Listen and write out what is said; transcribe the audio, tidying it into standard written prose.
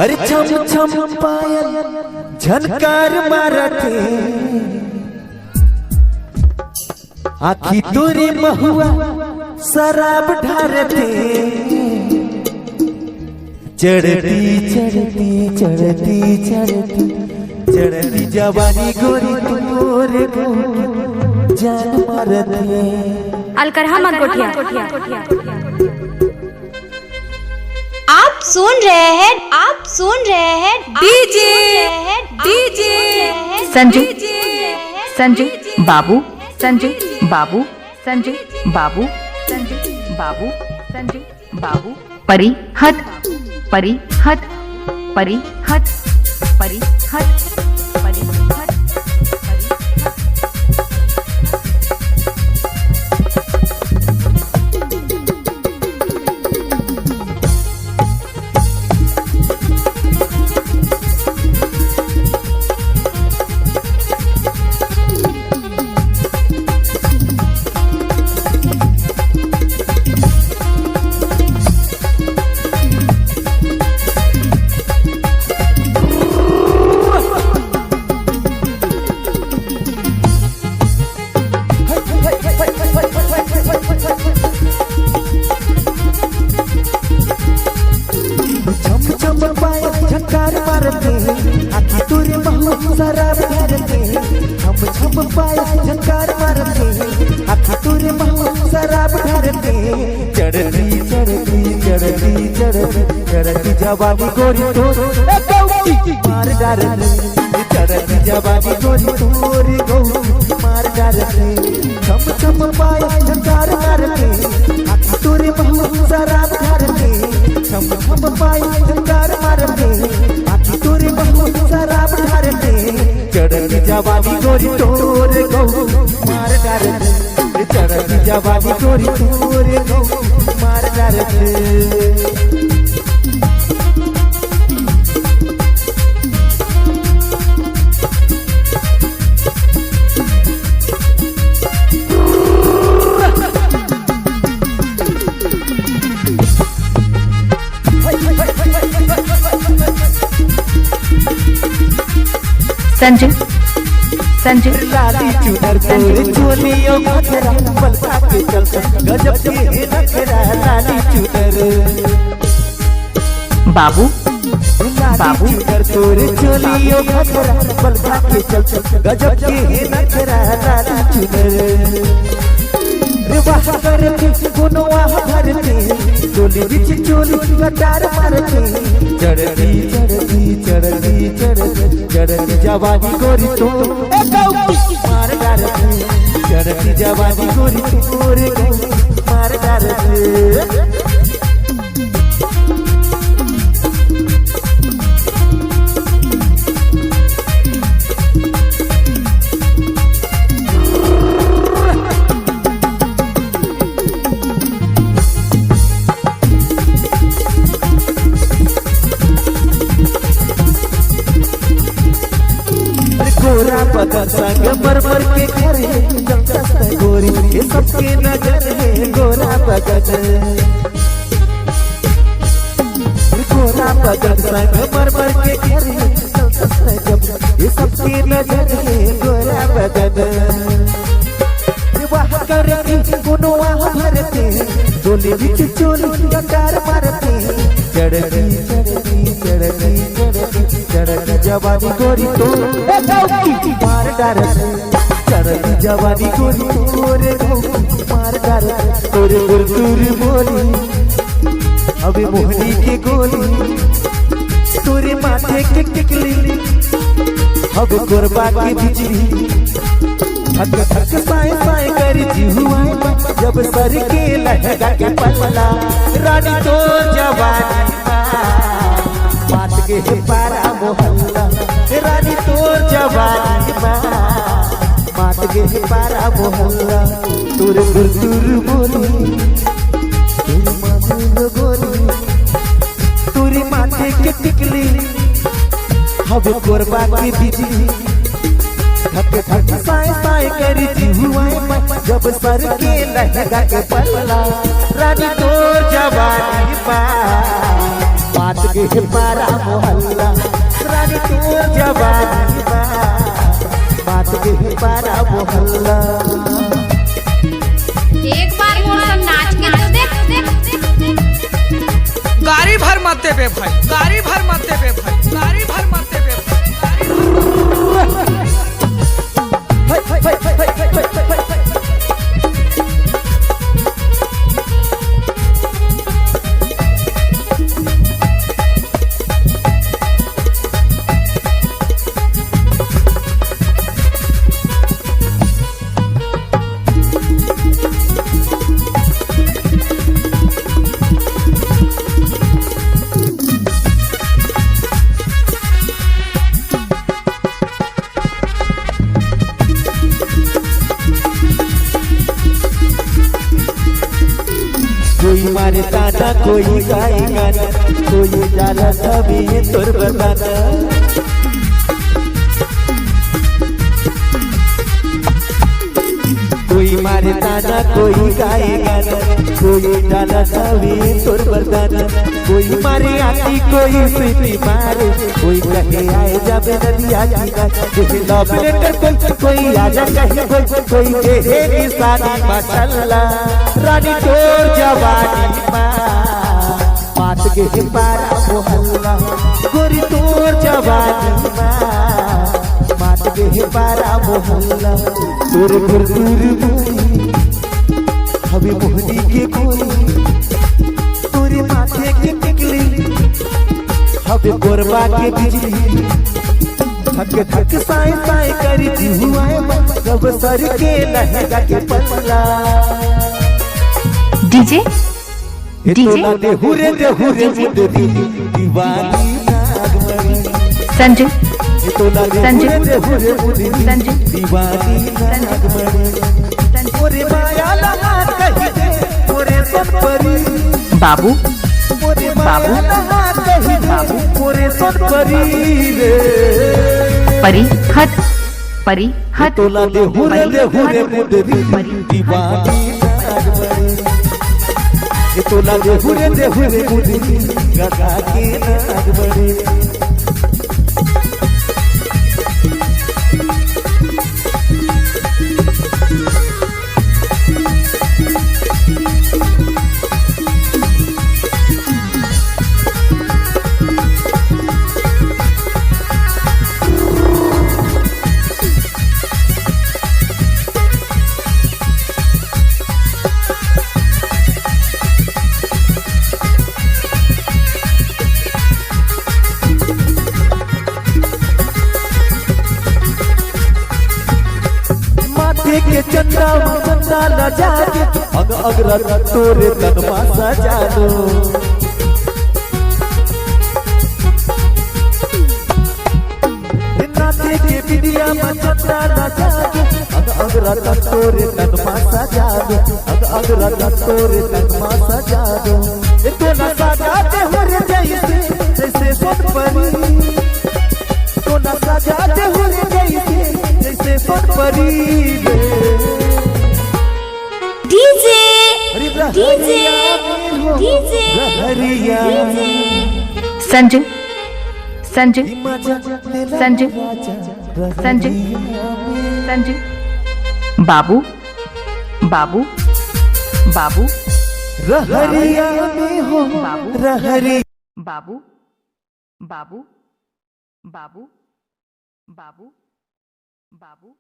अरे छम छम पायल झनकार मारते आखी तोरे महुआ शराब ढारते चढ़ती चढ़ती चढ़ती चढ़ती चढ़ती जवानी गोरी तोरे जान मारते अलकरहा मत गोठिया। आप सुन रहे हैं डीजे संजू बाबू संजू बाबू परिहत परिहत परिहत परिहत परिहत झनकार मारते आखी तोरे महुआ शराब ढारते छम छम पायल झनकार मारते आखी तोरे महुआ शराब ढारते चढ़ती चढ़ती चढ़ती चढ़ती चढ़ती जवानी गोरी तोरे मार डारते चढ़ती जवानी गोरी तोरे मार डारते छम छम पायल झनकार मारते आखी तोरे महुआ शराब ढारते छम छम पायल झनकार मारते आखी तोरे महुआ शराब ढारते चढ़ती जवानी गोरी तोरे मार डारते चढ़ती जवानी गोरी तोरे मार डारते संजू लाली चुनर तोरे चोलियों घघरा पलका के चलता गजब के नखरा लाली चुनर बाबू चुनर तोरे चोलियों घघरा पलका के चलता गजब के नखरा लाली चुनर वाह करके गुनवा भरते चोली बिच चोली कटार मारते चढ़ती चढ़ती चढ़ती चढ़ती चढ़ती जवानी गोरी तो मार डारते चढ़ती जवानी गोरी तोरे मार डारते गोरा बदन संग मरमर के घर है जमता गोरी ये सबके नजर है गोरा बदन संग मरमर के घर है जमता ये सबके नजर है गोरा बदन वाह करके गुनवा भरते चोली बिच चोली कटार मारते चढ़ती चढ़ती चढ़ती चढ़ती चढ़ती जवानी गोरी तो मार डारते चढ़ती जवानी गोरी तोरे मार डारते तोरे गुरदुर बोली अबे मोहनी के गोली तोरे माथे के टिकली अब गोरबा की बिजली धक धक साए साए कर जिहुआ जब सर के लहंगा के पल्ला रानी तो जवानी बात के पारा मोहल्ला रानी तो जवानी बात के पारा मोहल्ला तुर गुरदुर बोली तुर माथे गोली तुरी माथे के टिकली अब गोरबा की बिजली धक धक साए साए कर जिहुआ जब सर के लहंगा के पल्ला रानी तो जवानी बात के पारा मोहल्ला रानी तोर जवानी बा बात के पारा मोहल्ला एक बार मोर नाच के तो देख गाड़ी भर मत देबे भाई गाड़ी भर मत देबे भाई गाड़ी भर मत देबे कोई मारे ताना कोई गाए गाना कोई जाला सभी तोर बताना कोई मारे ताना कोई गाए गाना कोई जाला सभी तोर बताना कोई मारे आती कोई सीटी मारे कोई कहे आए जाबे नदिया जीना कोई लव लेटर कोई आजा कहे कोई कहे निशानी माशाल्ला रानी तोर जवानी बा बात के पारा मोहल्ला गोरी तोर जवानी बा बात के पारा मोहल्ला तोर दूर बोली हवे मोहनी के कोई तोरे माथे के टिकली हवे गोरबा के बिजली थक थक साए साए करी हुआए सब सर के लहंगा के पतला डीजे तोला दे हुरे मुदरी दीवानी नागमणि संजू तोला दे हुरे मुदरी संजू दीवानी नागमणि मोरे माया लगा कही दे मोरे सपरी बाबू मोरे माया लगा कही दे मोरे सपरी रे परी हट परी हट तोला दे हुरे मुदरी दीवानी नागमणि तोला दे हुरे मुदरी गदा के नागमणि के चंदा न जाके अगर तोरे तनमा सजा दो नाते के बिटिया में चंदा न जाके अगर तोरे तनमा सजा दो अगर तोरे तनमा सजा दो तो न सजाते हो रे जैसे सोन परी तो न सजाते हो रे जैसे सोन परी संजू संजू संजू संजू संजू बाबू बाबू बाबू रहरिया में हो रहरी बाबू बाबू बाबू बाबू बाबू